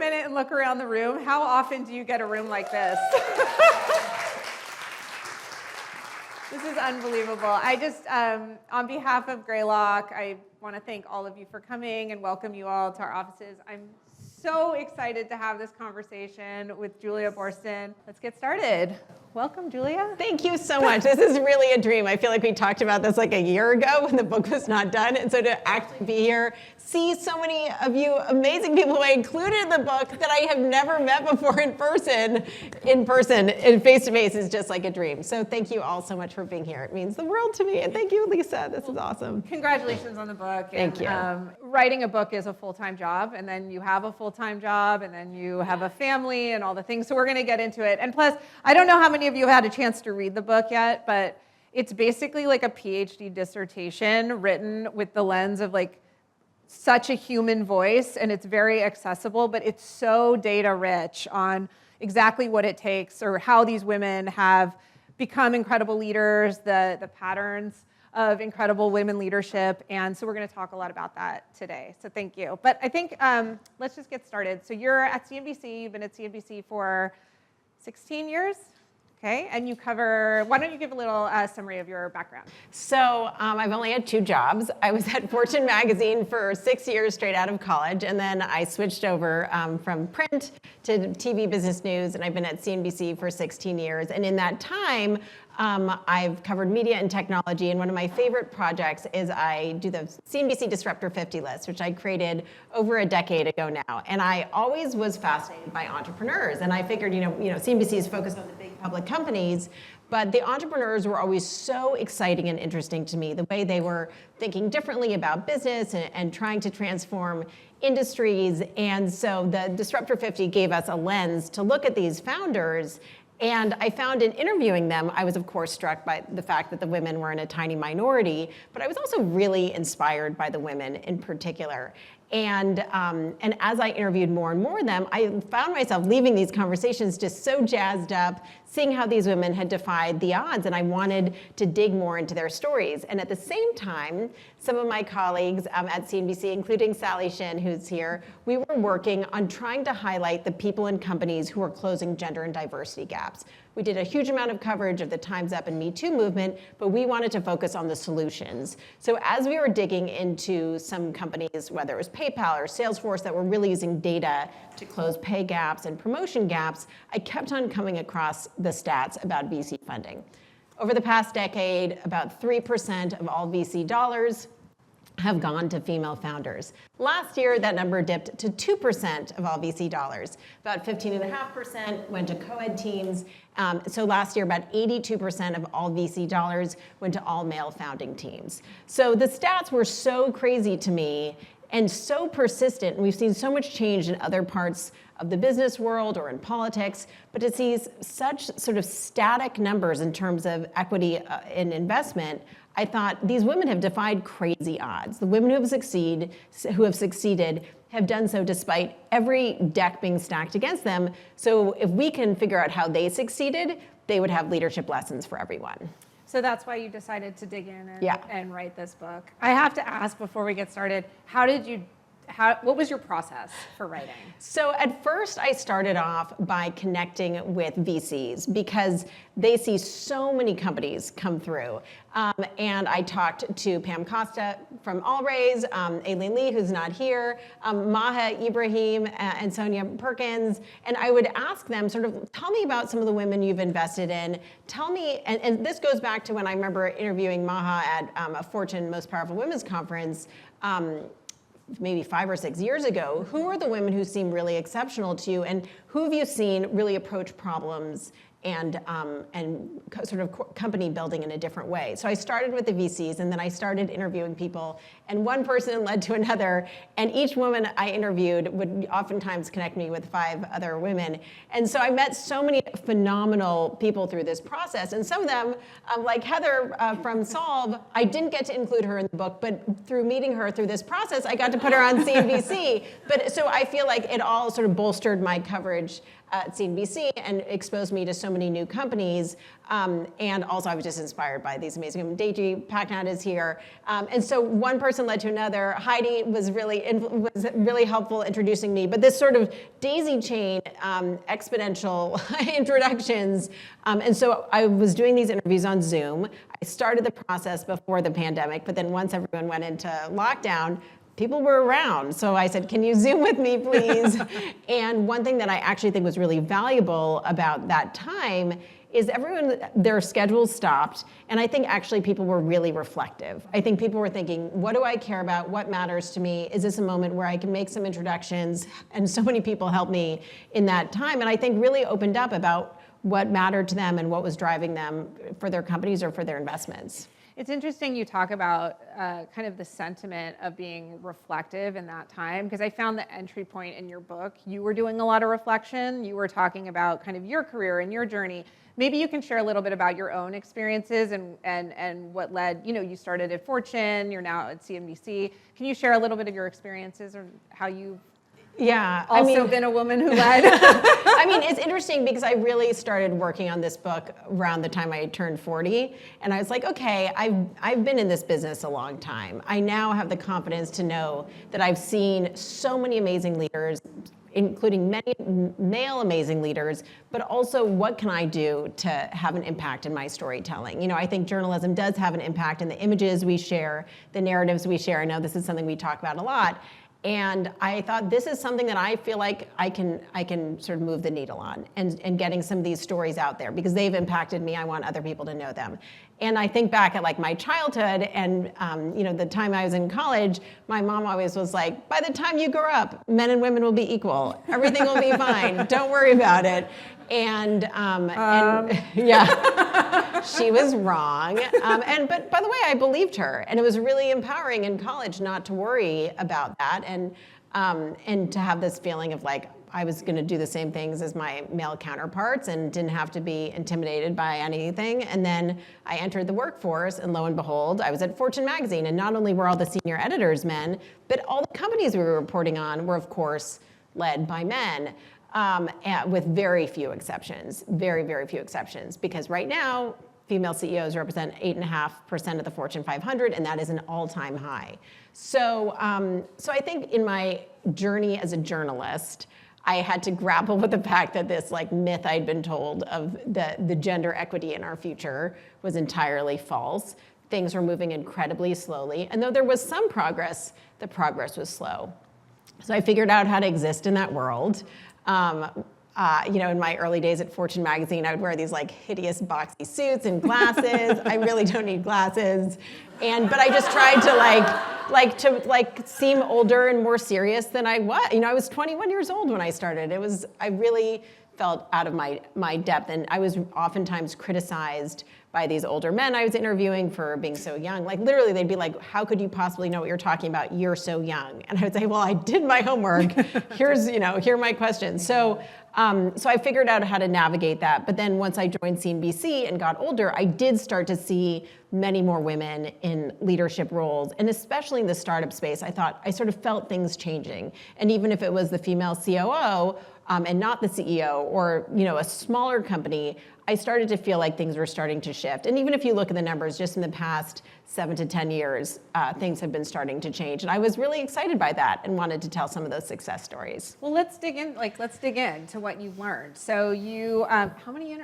minute and look around the room. How often do you get a room like this? This is unbelievable. I just, on behalf of Greylock, I want to thank all of you for coming and welcome you all to our offices. I'm so excited to have this conversation with Julia Boorstin. Let's get started. Welcome, Julia. Thank you so much. This is really a dream. I feel like we talked about this like a year ago when the book was not done. And so to actually be here, see so many of you amazing people who I included in the book that I have never met before in person, and face-to-face is just like a dream. So thank you all so much for being here. It means the world to me. And thank you, Lisa. This is awesome. Congratulations on the book. Thank you. Writing a book is a full-time job, and then you have a full-time job, and then you have a family and all the things. So we're going to get into it. And plus, I don't know how many of you have had a chance to read the book yet, but it's basically like a PhD dissertation written with the lens of like such a human voice, and it's very accessible, but it's so data rich on exactly what it takes or how these women have become incredible leaders, the patterns of incredible women leadership. And so we're going to talk a lot about that today. So thank you. But I think let's just get started. So you're at CNBC. You've been at CNBC for 16 years. Okay, and you cover, why don't you give a little summary of your background? So I've only had 2 jobs. I was at Fortune magazine for 6 years straight out of college, and then I switched over from print to TV business news, and I've been at CNBC for 16 years. And in that time, I've covered media and technology, and one of my favorite projects is I do the CNBC Disruptor 50 list, which I created over a decade ago now. And I always was fascinated by entrepreneurs, and I figured, you know, CNBC is focused on the big public companies, but the entrepreneurs were always so exciting and interesting to me, the way they were thinking differently about business and trying to transform industries. And so the Disruptor 50 gave us a lens to look at these founders. And I found in interviewing them, I was of course struck by the fact that the women were in a tiny minority, but I was also really inspired by the women in particular. And as I interviewed more and more of them, I found myself leaving these conversations just so jazzed up, seeing how these women had defied the odds, and I wanted to dig more into their stories. And at the same time, some of my colleagues at CNBC, including Sally Shin, who's here, we were working on trying to highlight the people and companies who are closing gender and diversity gaps. We did a huge amount of coverage of the Time's Up and Me Too movement, but we wanted to focus on the solutions. So as we were digging into some companies, whether it was PayPal or Salesforce, that were really using data to close pay gaps and promotion gaps, I kept on coming across the stats about VC funding. Over the past decade, about 3% of all VC dollars have gone to female founders. Last year, that number dipped to 2% of all VC dollars. About 15.5% went to co-ed teams. So last year, about 82% of all VC dollars went to all male founding teams. So the stats were so crazy to me and so persistent. And we've seen so much change in other parts of the business world or in politics, but to see such sort of static numbers in terms of equity in investment, I thought these women have defied crazy odds. The women who have succeeded have done so despite every deck being stacked against them. So if we can figure out how they succeeded, they would have leadership lessons for everyone. So that's why you decided to dig in and write this book. I have to ask before we get started, what was your process for writing? So at first I started off by connecting with VCs because they see so many companies come through. And I talked to Pam Costa from Allraise, Aileen Lee, who's not here, Maha Ibrahim, and Sonia Perkins. And I would ask them sort of, tell me about some of the women you've invested in. Tell me, and this goes back to when I remember interviewing Maha at a Fortune Most Powerful Women's Conference, maybe 5 or 6 years ago. Who are the women who seem really exceptional to you, and who have you seen really approach problems and sort of company building in a different way? So I started with the VCs, and then I started interviewing people, and one person led to another, and each woman I interviewed would oftentimes connect me with 5 other women. And so I met so many phenomenal people through this process, and some of them, like Heather from Solve, I didn't get to include her in the book, but through meeting her through this process, I got to put her on CNBC. But so I feel like it all sort of bolstered my coverage at CNBC and exposed me to so many new companies. And also I was just inspired by these amazing women. Deji Paknat is here. And so one person led to another. Heidi was really helpful introducing me. But this sort of daisy chain, exponential introductions. And so I was doing these interviews on Zoom. I started the process before the pandemic, but then once everyone went into lockdown, people were around. So I said, can you Zoom with me, please? And one thing that I actually think was really valuable about that time is their schedules stopped. And I think actually people were really reflective. I think people were thinking, what do I care about? What matters to me? Is this a moment where I can make some introductions? And so many people helped me in that time. And I think really opened up about what mattered to them and what was driving them for their companies or for their investments. It's interesting you talk about kind of the sentiment of being reflective in that time, because I found the entry point in your book, you were doing a lot of reflection. You were talking about kind of your career and your journey. Maybe you can share a little bit about your own experiences and what led, you started at Fortune, you're now at CNBC. Can you share a little bit of your experiences or how you've been a woman who led? I mean, it's interesting because I really started working on this book around the time I turned 40. And I was like, okay, I've been in this business a long time. I now have the confidence to know that I've seen so many amazing leaders, including many male amazing leaders, but also what can I do to have an impact in my storytelling? I think journalism does have an impact in the images we share, the narratives we share. I know this is something we talk about a lot. And I thought this is something that I feel like I can sort of move the needle on and getting some of these stories out there because they've impacted me. I want other people to know them. And I think back at like my childhood and the time I was in college, my mom always was like, by the time you grow up, men and women will be equal. Everything will be fine. Don't worry about it. And yeah, she was wrong. But by the way, I believed her, and it was really empowering in college not to worry about that, and to have this feeling of like I was going to do the same things as my male counterparts and didn't have to be intimidated by anything. And then I entered the workforce, and lo and behold, I was at Fortune magazine, and not only were all the senior editors men, but all the companies we were reporting on were, of course, led by men. With very few exceptions, very, very few exceptions, because right now, female CEOs represent 8.5% of the Fortune 500, and that is an all-time high. So I think in my journey as a journalist, I had to grapple with the fact that this like myth I'd been told of the gender equity in our future was entirely false. Things were moving incredibly slowly, and though there was some progress, the progress was slow. So I figured out how to exist in that world. In my early days at Fortune magazine, I would wear these like hideous boxy suits and glasses. I really don't need glasses. But I just tried to seem older and more serious than I was. I was 21 years old when I started. I really felt out of my depth, and I was oftentimes criticized by these older men I was interviewing for being so young. Like literally they'd be like, how could you possibly know what you're talking about? You're so young. And I would say, well, I did my homework. Here are my questions. So I figured out how to navigate that. But then once I joined CNBC and got older, I did start to see many more women in leadership roles. And especially in the startup space, I sort of felt things changing. And even if it was the female COO, and not the CEO or a smaller company, I started to feel like things were starting to shift. And even if you look at the numbers, just in the past 7 to 10 years, things have been starting to change. And I was really excited by that and wanted to tell some of those success stories. Well, let's dig into what you've learned. So you, how many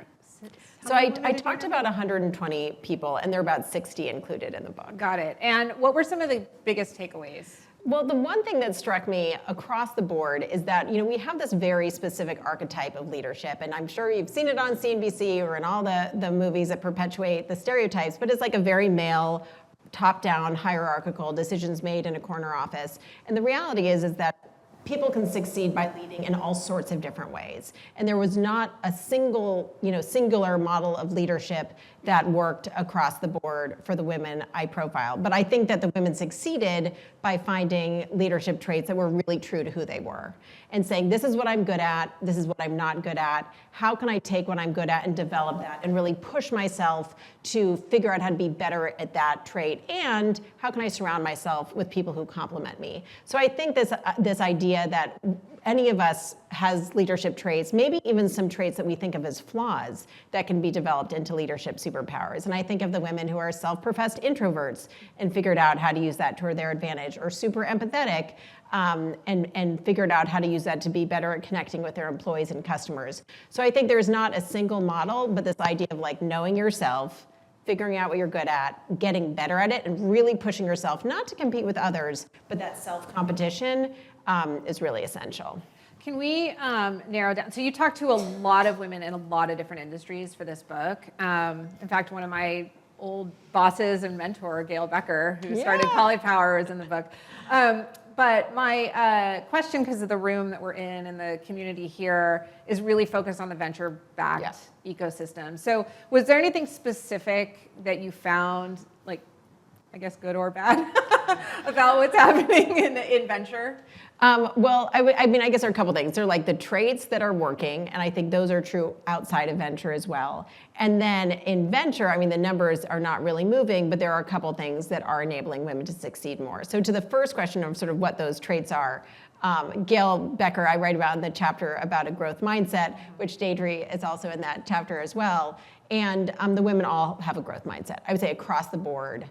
So I talked to about 120 people, and there are about 60 included in the book. Got it. And what were some of the biggest takeaways? Well, the one thing that struck me across the board is that, we have this very specific archetype of leadership, and I'm sure you've seen it on CNBC or in all the movies that perpetuate the stereotypes, but it's like a very male, top-down, hierarchical, decisions made in a corner office. And the reality is that people can succeed by leading in all sorts of different ways. And there was not a singular model of leadership that worked across the board for the women I profiled. But I think that the women succeeded by finding leadership traits that were really true to who they were and saying, this is what I'm good at, this is what I'm not good at. How can I take what I'm good at and develop that and really push myself to figure out how to be better at that trait? And how can I surround myself with people who complement me? So I think this idea idea that any of us has leadership traits, maybe even some traits that we think of as flaws that can be developed into leadership superpowers. And I think of the women who are self-professed introverts and figured out how to use that to their advantage, or super empathetic and figured out how to use that to be better at connecting with their employees and customers. So I think there's not a single model, but this idea of like knowing yourself, figuring out what you're good at, getting better at it, and really pushing yourself, not to compete with others, but that self-competition is really essential. Can we narrow down? So you talked to a lot of women in a lot of different industries for this book. In fact, one of my old bosses and mentor, Gail Becker, who started Polypower, is in the book. But my question, because of the room that we're in and the community here, is really focused on the venture-backed ecosystem. So was there anything specific that you found, like, I guess good or bad, about what's happening in venture? Well, I mean, I guess there are a couple things. There are like the traits that are working, and I think those are true outside of venture as well. And then in venture, I mean, the numbers are not really moving, but there are a couple things that are enabling women to succeed more. So to the first question of sort of what those traits are, Gail Becker, I write about in the chapter about a growth mindset, which Deidre is also in that chapter as well. And the women all have a growth mindset. I would say across the board.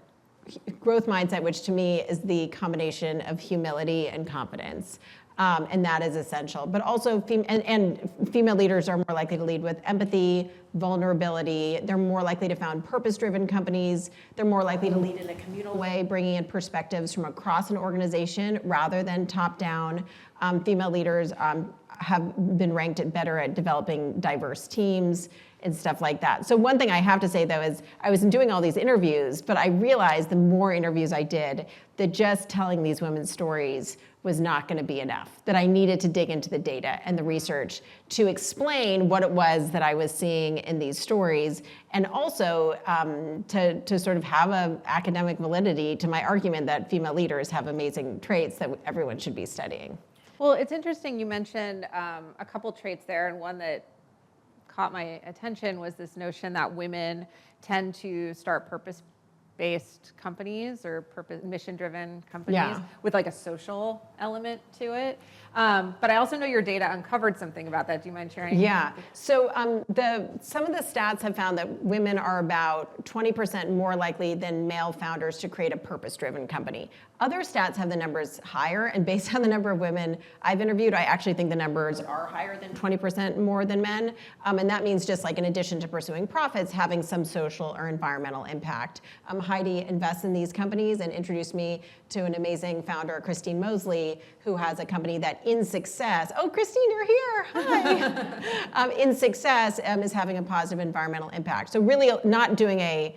Growth mindset, which to me is the combination of humility and confidence, and that is essential. But also, female leaders are more likely to lead with empathy, vulnerability. They're more likely to found purpose-driven companies. They're more likely to lead in a communal way, bringing in perspectives from across an organization rather than top-down. Female leaders have been ranked better at developing diverse teams and stuff like that. So one thing I have to say, though, is I was doing all these interviews, but I realized the more interviews I did, that just telling these women's stories was not going to be enough, that I needed to dig into the data and the research to explain what it was that I was seeing in these stories, and also to sort of have an academic validity to my argument that female leaders have amazing traits that everyone should be studying. Well, it's interesting you mentioned a couple traits there, and one that caught my attention was this notion that women tend to start purpose-based companies or mission-driven companies with like a social element to it. But I also know your data uncovered something about that. Do you mind sharing? Yeah. So some of the stats have found that women are about 20% more likely than male founders to create a purpose-driven company. Other stats have the numbers higher, and based on the number of women I've interviewed, I actually think the numbers are higher than 20% more than men. And that means just like in addition to pursuing profits, having some social or environmental impact. Heidi invests in these companies and introduced me to an amazing founder, Christine Mosley, who has a company that in success, oh, Christine, you're here, hi. In success is having a positive environmental impact. So really not doing a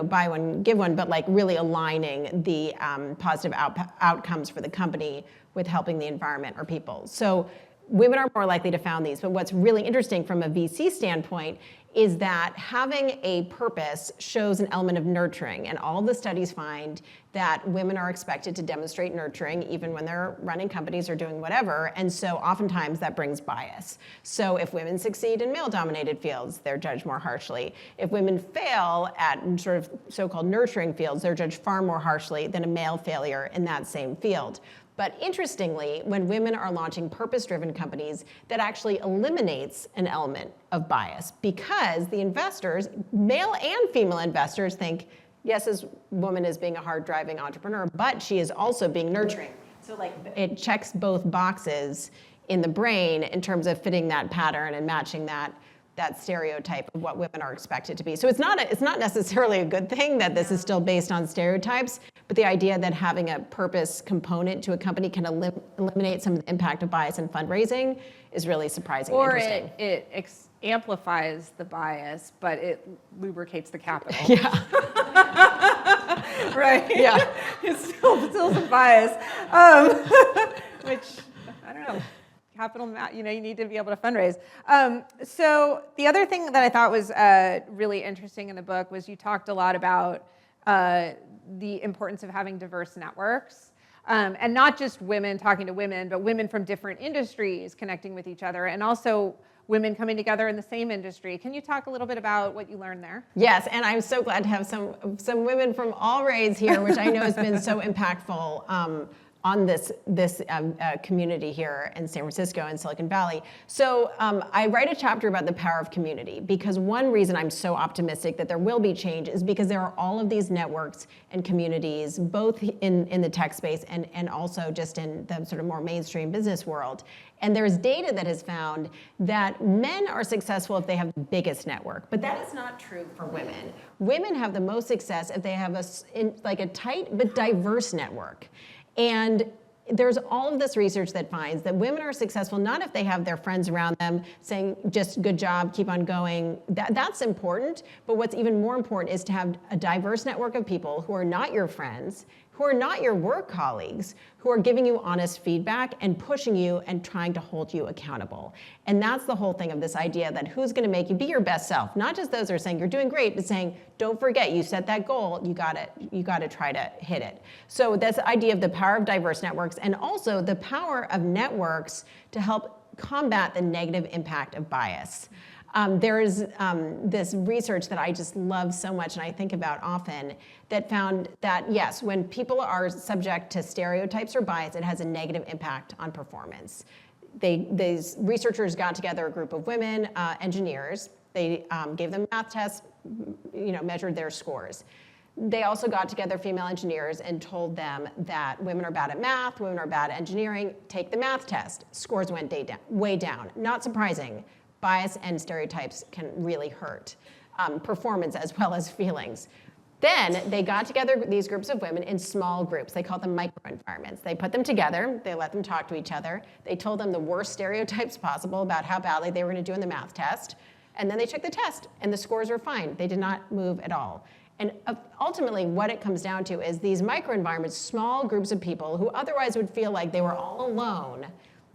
buy one, give one, but like really aligning the positive outcomes for the company with helping the environment or people. So women are more likely to found these, but what's really interesting from a VC standpoint is that having a purpose shows an element of nurturing, and all the studies find that women are expected to demonstrate nurturing even when they're running companies or doing whatever, and so oftentimes that brings bias. So if women succeed in male-dominated fields, they're judged more harshly. If women fail at sort of so-called nurturing fields, they're judged far more harshly than a male failure in that same field. But interestingly, when women are launching purpose-driven companies, that actually eliminates an element of bias, because the investors, male and female investors, think, yes, this woman is being a hard-driving entrepreneur, but she is also being nurturing. So like it checks both boxes in the brain in terms of fitting that pattern and matching that stereotype of what women are expected to be. So it's not necessarily a good thing that this is still based on stereotypes, but the idea that having a purpose component to a company can eliminate some of the impact of bias in fundraising is really surprising and interesting. Or it amplifies the bias, but it lubricates the capital. Yeah. Right? Yeah. It's still some bias, which, I don't know. Capital, you need to be able to fundraise. So the other thing that I thought was really interesting in the book was you talked a lot about the importance of having diverse networks, and not just women talking to women, but women from different industries connecting with each other, and also women coming together in the same industry. Can you talk a little bit about what you learned there? Yes, and I'm so glad to have some women from all grades here, which I know has been so impactful on this community here in San Francisco and Silicon Valley. So I write a chapter about the power of community, because one reason I'm so optimistic that there will be change is because there are all of these networks and communities, both in the tech space and also just in the sort of more mainstream business world. And there's data that has found that men are successful if they have the biggest network, but that is not true for women. Women have the most success if they have a tight but diverse network. And there's all of this research that finds that women are successful not if they have their friends around them saying, just good job, keep on going. That's important, but what's even more important is to have a diverse network of people who are not your friends, who are not your work colleagues, who are giving you honest feedback and pushing you and trying to hold you accountable. And that's the whole thing of this idea that who's gonna make you be your best self, not just those who are saying you're doing great, but saying, don't forget, you set that goal, you gotta try to hit it. So that's the idea of the power of diverse networks, and also the power of networks to help combat the negative impact of bias. There's this research that I just love so much and I think about often that found that, yes, when people are subject to stereotypes or bias, it has a negative impact on performance. These researchers got together a group of women, engineers. They gave them math tests, measured their scores. They also got together female engineers and told them that women are bad at math, women are bad at engineering, take the math test. Scores went way down. Not surprising. Bias and stereotypes can really hurt performance as well as feelings. Then they got together these groups of women in small groups. They called them microenvironments. They put them together. They let them talk to each other. They told them the worst stereotypes possible about how badly they were going to do in the math test. And then they took the test, and the scores were fine. They did not move at all. And ultimately, what it comes down to is these microenvironments, small groups of people who otherwise would feel like they were all alone,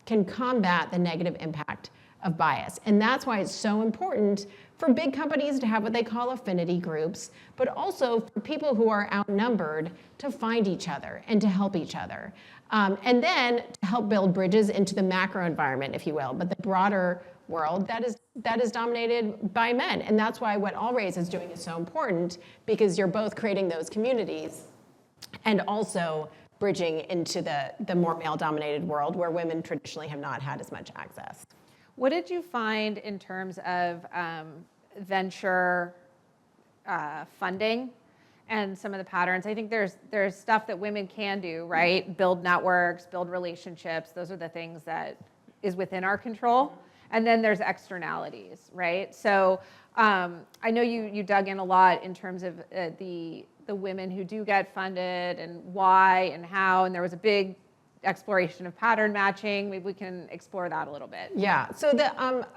can combat the negative impact of bias. And that's why it's so important for big companies to have what they call affinity groups, but also for people who are outnumbered to find each other and to help each other. And then to help build bridges into the macro environment, if you will, but the broader world that is dominated by men. And that's why what All Raise is doing is so important, because you're both creating those communities and also bridging into the more male-dominated world where women traditionally have not had as much access. What did you find in terms of venture funding and some of the patterns? I think there's stuff that women can do, right? Build networks, build relationships. Those are the things that is within our control. And then there's externalities, right? So I know you dug in a lot in terms of the women who do get funded and why and how, and there was a big exploration of pattern matching. Maybe we can explore that a little bit. Yeah, so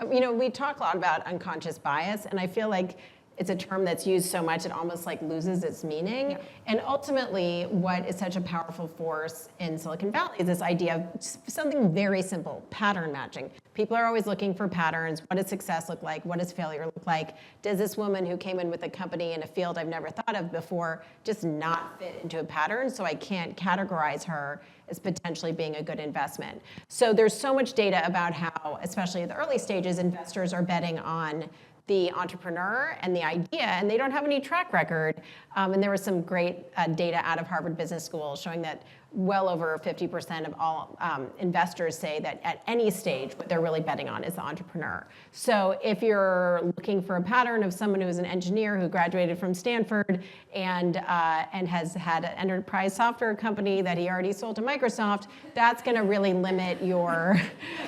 we talk a lot about unconscious bias, and I feel like it's a term that's used so much it almost like loses its meaning. Yeah. And ultimately, what is such a powerful force in Silicon Valley is this idea of something very simple, pattern matching. People are always looking for patterns. What does success look like? What does failure look like? Does this woman who came in with a company in a field I've never thought of before just not fit into a pattern, so I can't categorize her as potentially being a good investment? So there's so much data about how, especially at the early stages, investors are betting on the entrepreneur and the idea, and they don't have any track record. And there was some great data out of Harvard Business School showing that well over 50% of all investors say that at any stage, what they're really betting on is the entrepreneur. So if you're looking for a pattern of someone who is an engineer who graduated from Stanford and has had an enterprise software company that he already sold to Microsoft, that's going to really limit your,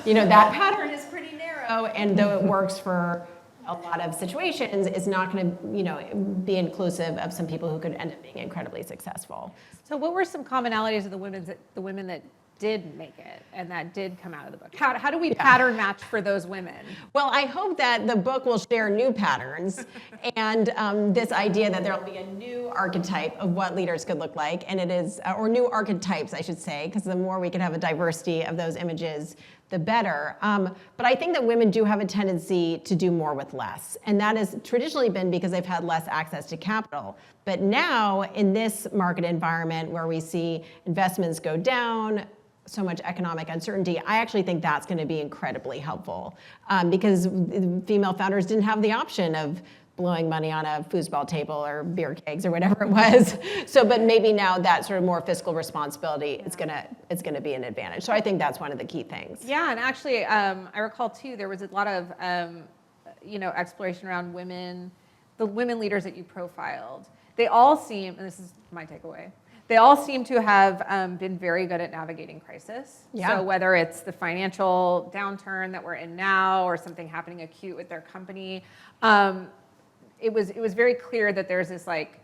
that pattern is pretty narrow, and though it works for a lot of situations, is not going to, be inclusive of some people who could end up being incredibly successful. So, what were some commonalities of the women that did make it and that did come out of the book? How do we pattern match for those women? Well, I hope that the book will share new patterns and this idea that there will be a new archetype of what leaders could look like, and it is, or new archetypes, I should say, because the more we can have a diversity of those images, the better. But I think that women do have a tendency to do more with less. And that has traditionally been because they've had less access to capital. But now, in this market environment where we see investments go down, so much economic uncertainty, I actually think that's going to be incredibly helpful because female founders didn't have the option of blowing money on a foosball table or beer kegs or whatever it was. So, but maybe now that sort of more fiscal responsibility, it's gonna be an advantage. So I think that's one of the key things. Yeah, and actually, I recall too, there was a lot of, exploration around women, the women leaders that you profiled. They all seem, and this is my takeaway, they all seem to have been very good at navigating crisis. Yeah. So whether it's the financial downturn that we're in now or something happening acute with their company, it was very clear that there's this like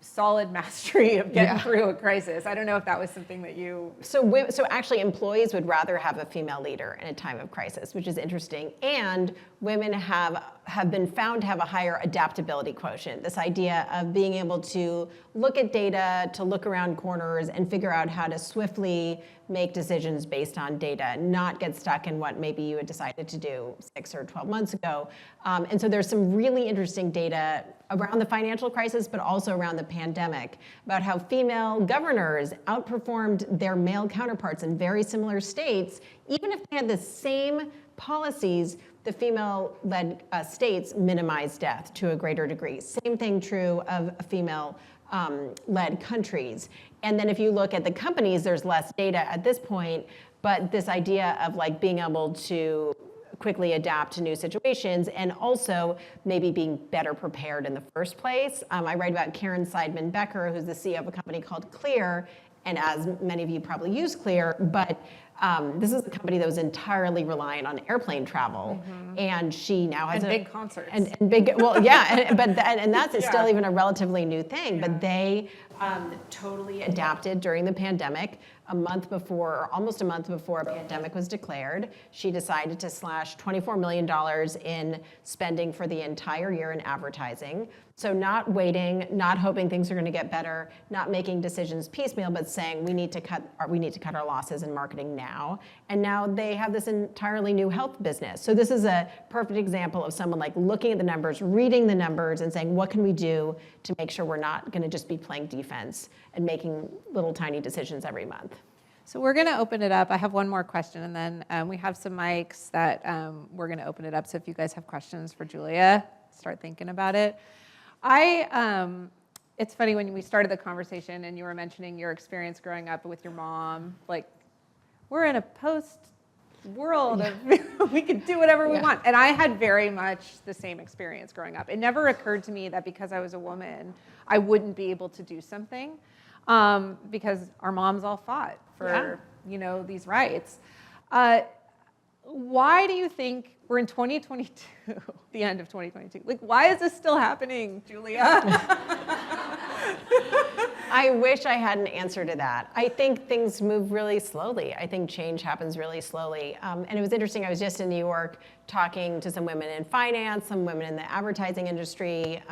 solid mastery of getting through a crisis. I don't know if that was something that you... So actually employees would rather have a female leader in a time of crisis, which is interesting. And women have been found to have a higher adaptability quotient. This idea of being able to look at data, to look around corners and figure out how to swiftly make decisions based on data, not get stuck in what maybe you had decided to do 6 or 12 months ago. And so there's some really interesting data around the financial crisis, but also around the pandemic, about how female governors outperformed their male counterparts in very similar states, even if they had the same policies. The female-led states minimize death to a greater degree. Same thing true of female-led countries. And then if you look at the companies, there's less data at this point, but this idea of like being able to quickly adapt to new situations and also maybe being better prepared in the first place. I write about Karen Seidman Becker, who's the CEO of a company called Clear, and as many of you probably use Clear, but this is a company that was entirely reliant on airplane travel, and she now has big concerts and big, well, yeah, and that's still even a relatively new thing. But they totally adapted during the pandemic. Almost a month before a pandemic was declared, she decided to slash $24 million in spending for the entire year in advertising. So not waiting, not hoping things are going to get better, not making decisions piecemeal, but saying we need to cut our losses in marketing now. And now they have this entirely new health business. So this is a perfect example of someone like looking at the numbers, reading the numbers, and saying what can we do to make sure we're not going to just be playing defense and making little tiny decisions every month. So we're going to open it up. I have one more question, and then we have some mics that we're going to open it up. So if you guys have questions for Julia, start thinking about it. It's funny when we started the conversation and you were mentioning your experience growing up with your mom. Like, we're in a post world of we can do whatever we want. And I had very much the same experience growing up. It never occurred to me that because I was a woman, I wouldn't be able to do something. Because our moms all fought for, these rights. Why do you think we're in 2022, the end of 2022? Like, why is this still happening, Julia? I wish I had an answer to that. I think things move really slowly. I think change happens really slowly. And it was interesting, I was just in New York talking to some women in finance, some women in the advertising industry,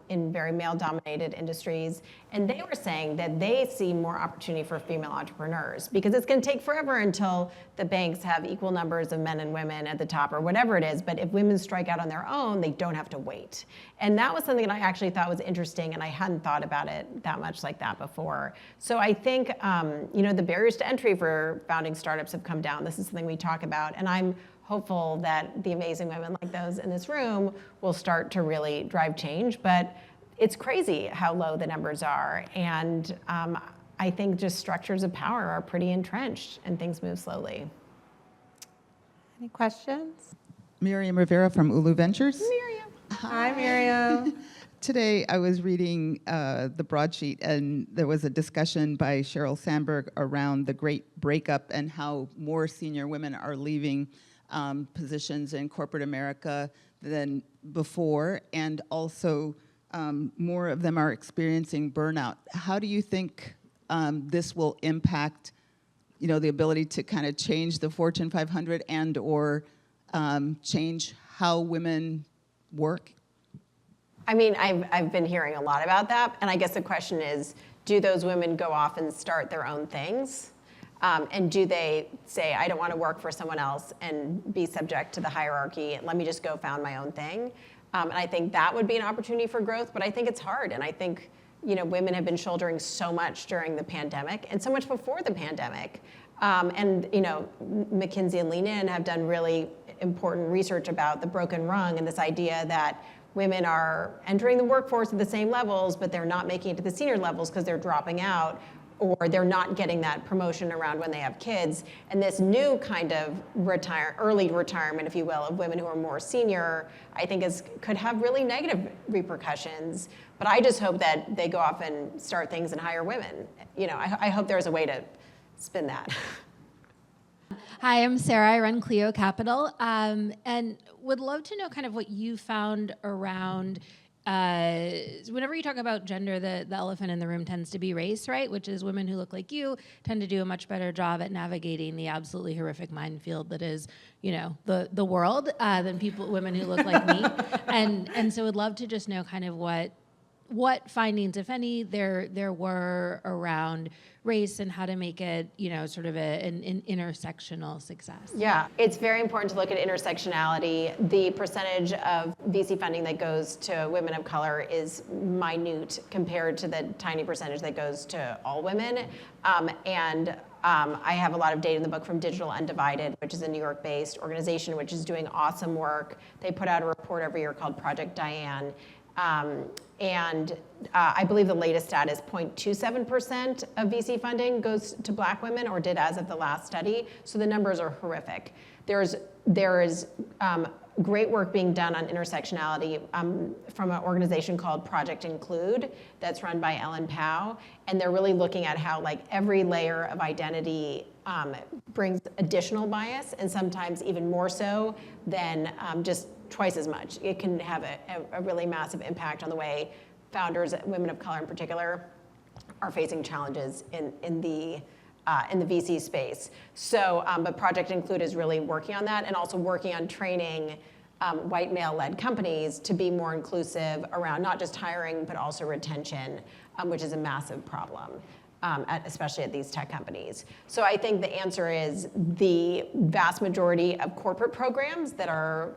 in very male-dominated industries, and they were saying that they see more opportunity for female entrepreneurs because it's going to take forever until the banks have equal numbers of men and women at the top or whatever it is, but if women strike out on their own, they don't have to wait. And that was something that I actually thought was interesting, and I hadn't thought about it that much like that before. So I think, the barriers to entry for founding startups have come down. This is something we talk about, and I'm hopeful that the amazing women like those in this room will start to really drive change. But it's crazy how low the numbers are. And I think just structures of power are pretty entrenched and things move slowly. Any questions? Miriam Rivera from Ulu Ventures. Miriam. Hi, Miriam. Today I was reading the broadsheet, and there was a discussion by Sheryl Sandberg around the great breakup and how more senior women are leaving positions in corporate America than before, and also more of them are experiencing burnout. How do you think this will impact, the ability to kind of change the Fortune 500 and or change how women work? I mean, I've been hearing a lot about that, and I guess the question is, do those women go off and start their own things? And do they say, I don't want to work for someone else and be subject to the hierarchy, let me just go found my own thing? And I think that would be an opportunity for growth, but I think it's hard. And I think, women have been shouldering so much during the pandemic and so much before the pandemic. And McKinsey and Lean In have done really important research about the broken rung and this idea that women are entering the workforce at the same levels, but they're not making it to the senior levels because they're dropping out, or they're not getting that promotion around when they have kids. And this new kind of early retirement, if you will, of women who are more senior, I think could have really negative repercussions. But I just hope that they go off and start things and hire women. I hope there's a way to spin that. Hi, I'm Sarah. I run Clio Capital, and would love to know kind of what you found around. Whenever you talk about gender, the elephant in the room tends to be race, right? Which is women who look like you tend to do a much better job at navigating the absolutely horrific minefield that is, the world than women who look like me. And so would love to just know kind of what findings, if any, there were around race and how to make it, sort of an intersectional success. Yeah, it's very important to look at intersectionality. The percentage of VC funding that goes to women of color is minute compared to the tiny percentage that goes to all women. I have a lot of data in the book from Digital Undivided, which is a New York-based organization which is doing awesome work. They put out a report every year called Project Diane. I believe the latest stat is 0.27% of VC funding goes to Black women, or did as of the last study. So the numbers are horrific. There is great work being done on intersectionality from an organization called Project Include that's run by Ellen Pao, and they're really looking at how every layer of identity brings additional bias, and sometimes even more so than just twice as much. It can have a really massive impact on the way founders, women of color in particular, are facing challenges in the VC space. So, but Project Include is really working on that, and also working on training white male-led companies to be more inclusive around not just hiring, but also retention, which is a massive problem. Especially at these tech companies. So I think the answer is the vast majority of corporate programs that are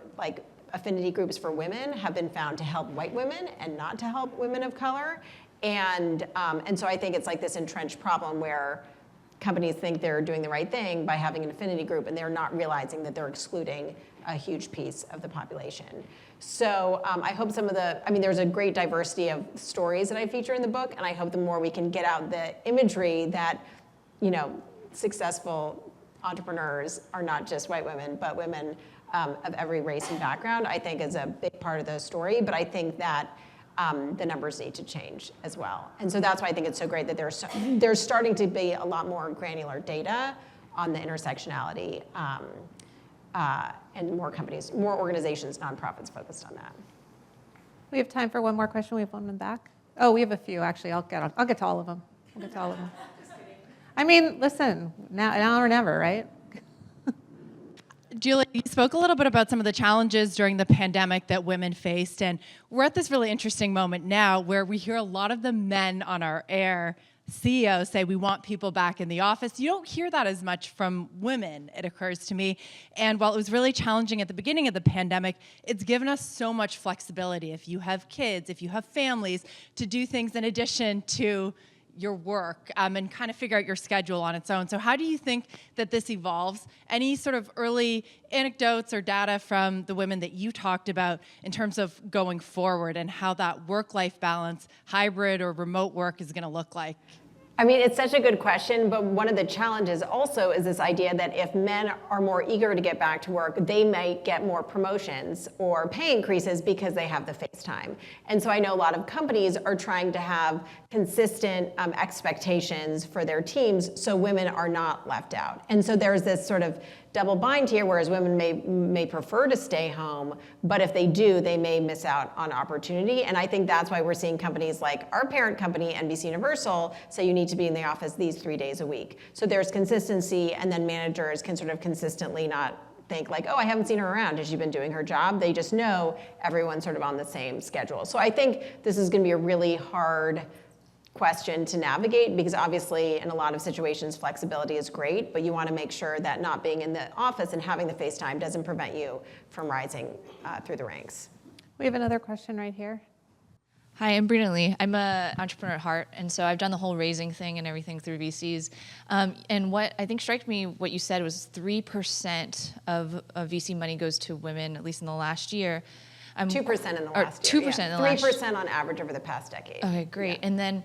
affinity groups for women have been found to help white women and not to help women of color. And so I think it's this entrenched problem where companies think they're doing the right thing by having an affinity group, and they're not realizing that they're excluding a huge piece of the population. So I hope there's a great diversity of stories that I feature in the book, and I hope the more we can get out the imagery that, successful entrepreneurs are not just white women, but women of every race and background, I think is a big part of the story. But I think that the numbers need to change as well. And so that's why I think it's so great that there's starting to be a lot more granular data on the intersectionality, and more companies, more organizations, nonprofits focused on that. We have time for one more question. We have one in the back. Oh, we have a few, actually. I'll get to all of them. Just kidding. I mean, listen, now or never, right? Julia, you spoke a little bit about some of the challenges during the pandemic that women faced, and we're at this really interesting moment now where we hear a lot of the men on our air CEOs say we want people back in the office. You don't hear that as much from women, it occurs to me. And while it was really challenging at the beginning of the pandemic, it's given us so much flexibility. If you have kids, if you have families, to do things in addition to your work and kind of figure out your schedule on its own. So how do you think that this evolves? Any sort of early anecdotes or data from the women that you talked about in terms of going forward and how that work-life balance, hybrid or remote work is going to look like? I mean, it's such a good question, but one of the challenges also is this idea that if men are more eager to get back to work, they might get more promotions or pay increases because they have the face time. And so I know a lot of companies are trying to have consistent expectations for their teams so women are not left out. And so there's this sort of double bind here, whereas women may prefer to stay home, but if they do, they may miss out on opportunity. And I think that's why we're seeing companies like our parent company, NBC Universal, say you need to be in the office these 3 days a week. So there's consistency, and then managers can sort of consistently not think oh, I haven't seen her around. Has she been doing her job? They just know everyone's sort of on the same schedule. So I think this is going to be a really hard question to navigate, because obviously in a lot of situations flexibility is great, but you want to make sure that not being in the office and having the face time doesn't prevent you from rising through the ranks. We have another question right here. Hi, I'm Brina Lee. I'm an entrepreneur at heart, and so I've done the whole raising thing and everything through VCs. And what I think struck me, what you said was 3% of VC money goes to women, at least in the last year. I'm 2% in the or last year. 2% in the last 3% on average over the past decade. Okay, great. And then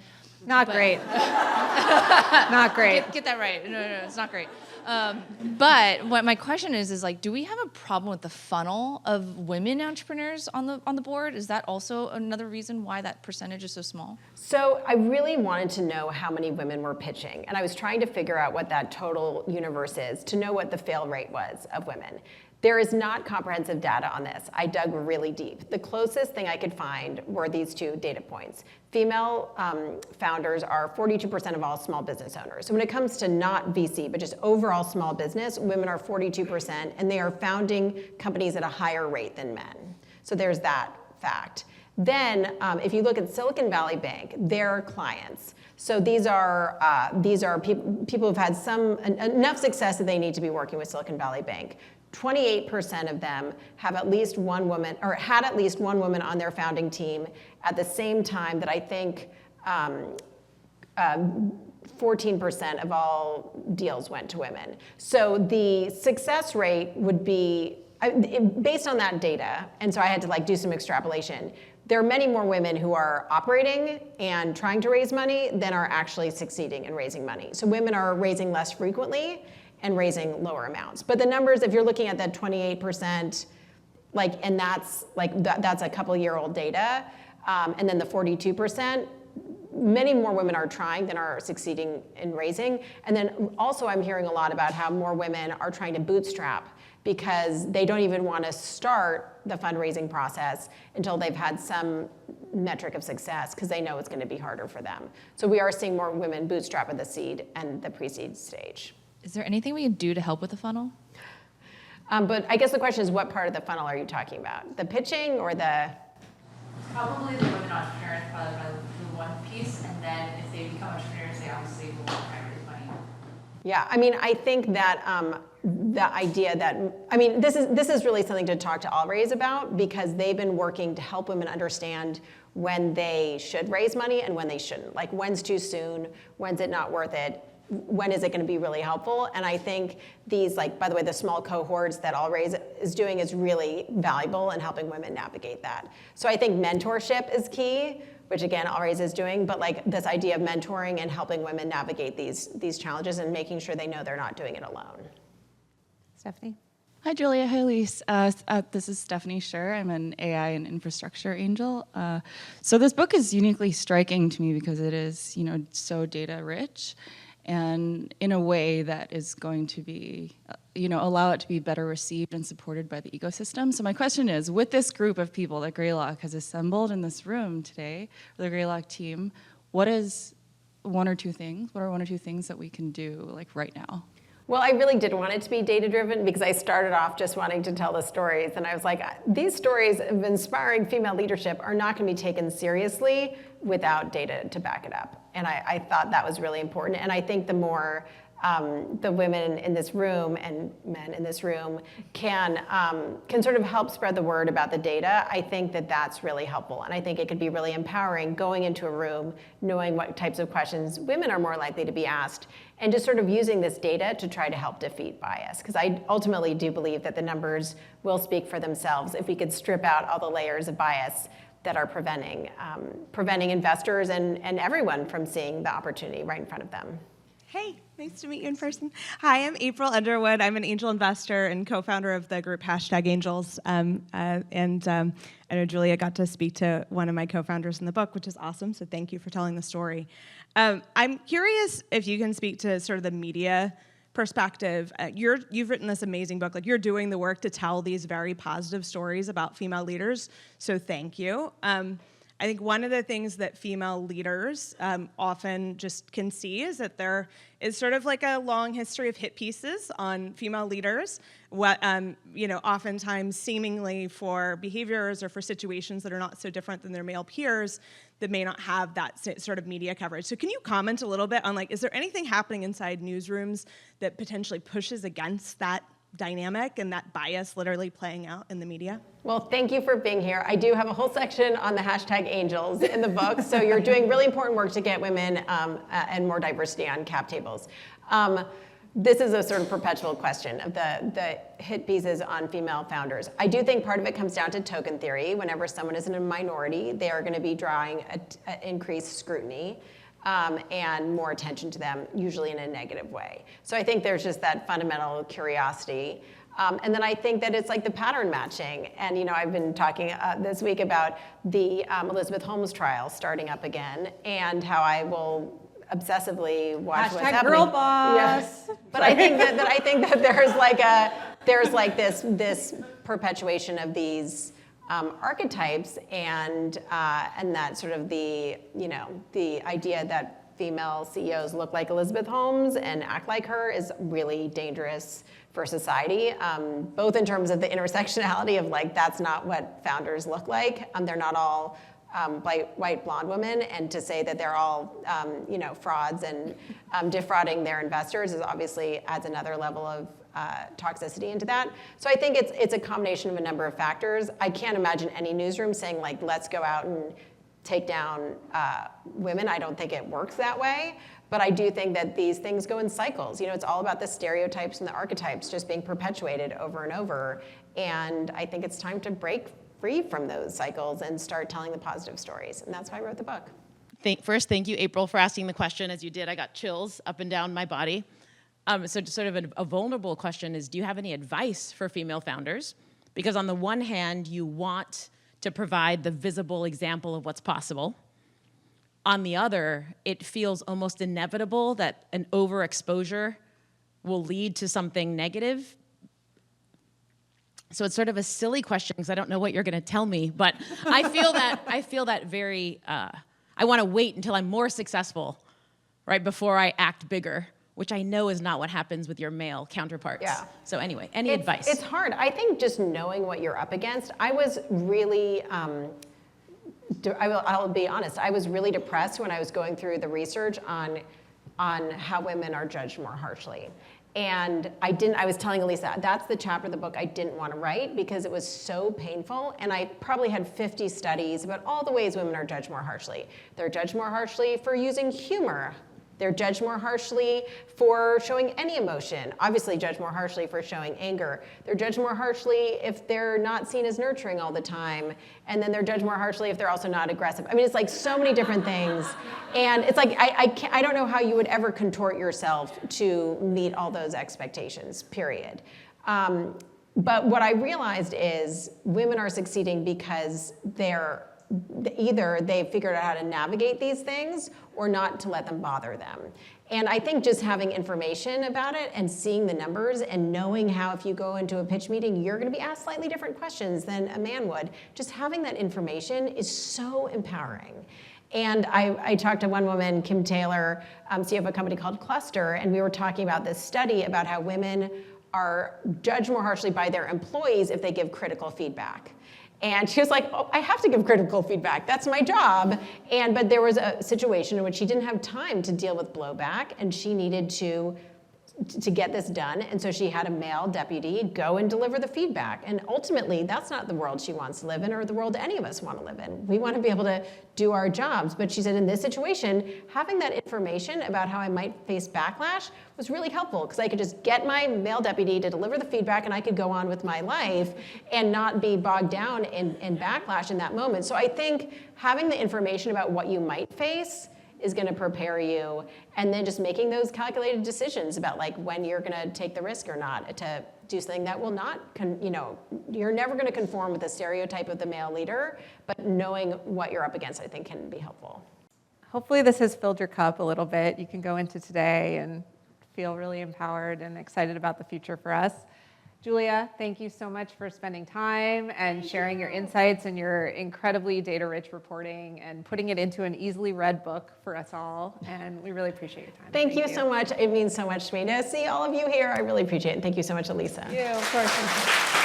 Not great. Not great. get that right. No, it's not great. But what my question is like, do we have a problem with the funnel of women entrepreneurs on the board? Is that also another reason why that percentage is so small? So I really wanted to know how many women were pitching, and I was trying to figure out what that total universe is to know what the fail rate was of women. There is not comprehensive data on this. I dug really deep. The closest thing I could find were these two data points. Female founders are 42% of all small business owners. So when it comes to not VC, but just overall small business, women are 42%, and they are founding companies at a higher rate than men. So there's that fact. Then, if you look at Silicon Valley Bank, their clients. So these are people who've had enough success that they need to be working with Silicon Valley Bank. 28% of them have at least one woman, or had at least one woman on their founding team at the same time that I think 14% of all deals went to women. So the success rate would be, based on that data, and so I had to do some extrapolation, there are many more women who are operating and trying to raise money than are actually succeeding in raising money. So women are raising less frequently and raising lower amounts. But the numbers, if you're looking at that 28%, and that's that's a couple-year-old data, and then the 42%, many more women are trying than are succeeding in raising. And then also I'm hearing a lot about how more women are trying to bootstrap because they don't even want to start the fundraising process until they've had some metric of success because they know it's going to be harder for them. So we are seeing more women bootstrap at the seed and the pre-seed stage. Is there anything we can do to help with the funnel? But I guess the question is, what part of the funnel are you talking about? The pitching or the? Probably the women entrepreneurs, probably the one piece, and then if they become entrepreneurs, they obviously will want to raise money. Yeah, I mean, I think that the idea that, I mean, this is really something to talk to Allraise about because they've been working to help women understand when they should raise money and when they shouldn't. Like, when's too soon? When's it not worth it? When is it going to be really helpful? And I think these, by the way, the small cohorts that Allraise is doing is really valuable in helping women navigate that. So I think mentorship is key, which again, Allraise is doing, but this idea of mentoring and helping women navigate these challenges and making sure they know they're not doing it alone. Stephanie? Hi, Julia. Hi, Elise. This is Stephanie Scher. I'm an AI and infrastructure angel. So this book is uniquely striking to me because it is, so data rich, and in a way that is going to be, allow it to be better received and supported by the ecosystem. So my question is, with this group of people that Greylock has assembled in this room today, the Greylock team, what is one or two things that we can do right now? Well, I really did want it to be data-driven because I started off just wanting to tell the stories. And I was like, these stories of inspiring female leadership are not going to be taken seriously without data to back it up. And I thought that was really important. And I think the more the women in this room and men in this room can sort of help spread the word about the data, I think that that's really helpful. And I think it could be really empowering going into a room, knowing what types of questions women are more likely to be asked, and just sort of using this data to try to help defeat bias. Because I ultimately do believe that the numbers will speak for themselves if we could strip out all the layers of bias that are preventing investors and everyone from seeing the opportunity right in front of them. Hey, nice to meet you in person. Hi, I'm April Underwood. I'm an angel investor and co-founder of the group #Angels. I know Julia got to speak to one of my co-founders in the book, which is awesome, so thank you for telling the story. I'm curious if you can speak to sort of the media perspective. You've written this amazing book. You're doing the work to tell these very positive stories about female leaders, so thank you. I think one of the things that female leaders often just can see is that there is sort of a long history of hit pieces on female leaders, oftentimes seemingly for behaviors or for situations that are not so different than their male peers that may not have that sort of media coverage. So can you comment a little bit on is there anything happening inside newsrooms that potentially pushes against that dynamic and that bias literally playing out in the media? Well, thank you for being here. I do have a whole section on the #Angels in the book, so you're doing really important work to get women and more diversity on cap tables. this is a sort of perpetual question of the hit pieces on female founders. I do think part of it comes down to token theory. Whenever someone is in a minority, they are going to be drawing increased scrutiny and more attention to them, usually in a negative way. So I think there's just that fundamental curiosity. And then I think that it's like the pattern matching. And I've been talking this week about the Elizabeth Holmes trial starting up again, and how I will obsessively watch what's happening. Girl boss. Yes. But I think that there's like this perpetuation of these archetypes, and that sort of the idea that female CEOs look like Elizabeth Holmes and act like her is really dangerous for society, both in terms of the intersectionality of like, that's not what founders look like. They're not all white blonde women, and to say that they're all frauds and defrauding their investors is obviously adds another level of toxicity into that. So I think it's a combination of a number of factors. I can't imagine any newsroom saying like, let's go out and take down women. I don't think it works that way. But I do think that these things go in cycles. It's all about the stereotypes and the archetypes just being perpetuated over and over. And I think it's time to break free from those cycles and start telling the positive stories. And that's why I wrote the book. First, thank you, April, for asking the question. As you did, I got chills up and down my body. So just sort of a vulnerable question is, do you have any advice for female founders? Because on the one hand, you want to provide the visible example of what's possible. On the other, it feels almost inevitable that an overexposure will lead to something negative. So it's sort of a silly question because I don't know what you're going to tell me, but I feel that very, I want to wait until I'm more successful, right, before I act bigger, which I know is not what happens with your male counterparts. Yeah. So anyway, any advice? It's hard. I think just knowing what you're up against, I was really, I'll be honest, I was really depressed when I was going through the research on how women are judged more harshly. And I was telling Elisa, that's the chapter of the book I didn't want to write because it was so painful. And I probably had 50 studies about all the ways women are judged more harshly. They're judged more harshly for using humor. They're judged more harshly for showing any emotion, obviously judged more harshly for showing anger. They're judged more harshly if they're not seen as nurturing all the time. And then they're judged more harshly if they're also not aggressive. I mean, it's like so many different things. And it's like, I don't know how you would ever contort yourself to meet all those expectations, period. But what I realized is women are succeeding because either they've figured out how to navigate these things or not to let them bother them. And I think just having information about it and seeing the numbers and knowing how if you go into a pitch meeting, you're going to be asked slightly different questions than a man would. Just having that information is so empowering. And I talked to one woman, Kim Taylor, CEO of a company called Cluster, and we were talking about this study about how women are judged more harshly by their employees if they give critical feedback. And she was like, oh, I have to give critical feedback. That's my job. But there was a situation in which she didn't have time to deal with blowback, and she needed to get this done. And so she had a male deputy go and deliver the feedback. And ultimately, that's not the world she wants to live in or the world any of us want to live in. We want to be able to do our jobs. But she said in this situation, having that information about how I might face backlash was really helpful because I could just get my male deputy to deliver the feedback and I could go on with my life and not be bogged down in backlash in that moment. So I think having the information about what you might face is going to prepare you, and then just making those calculated decisions about like when you're going to take the risk or not to do something that will not, you're never going to conform with the stereotype of the male leader, but knowing what you're up against, I think, can be helpful. Hopefully this has filled your cup a little bit. You can go into today and feel really empowered and excited about the future for us. Julia, thank you so much for spending time and sharing your insights and your incredibly data-rich reporting and putting it into an easily read book for us all. And we really appreciate your time. Thank you so much. It means so much to me to see all of you here. I really appreciate it. And thank you so much, Elisa. Thank you, of course.